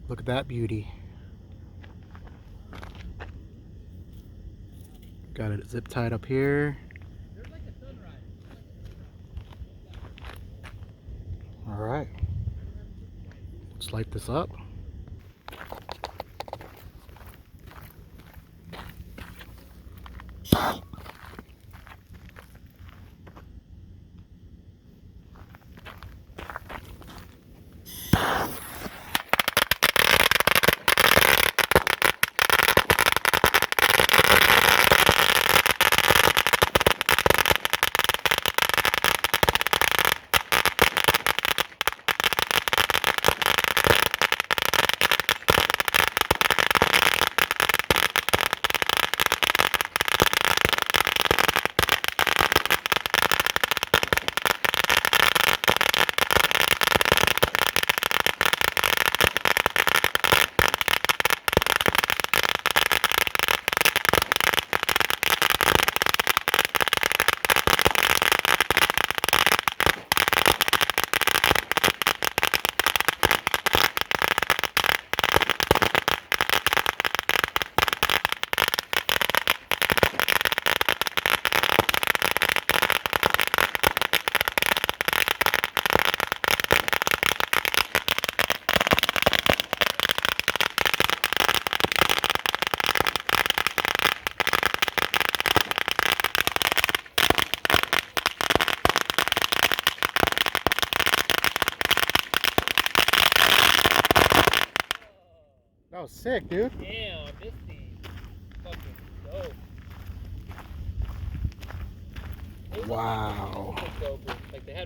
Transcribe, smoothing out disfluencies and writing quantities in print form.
Look at that beauty. Got it zip tied up here. All right. Let's light this up. That was sick, dude. Damn, this thing fucking dope. Wow. Like they had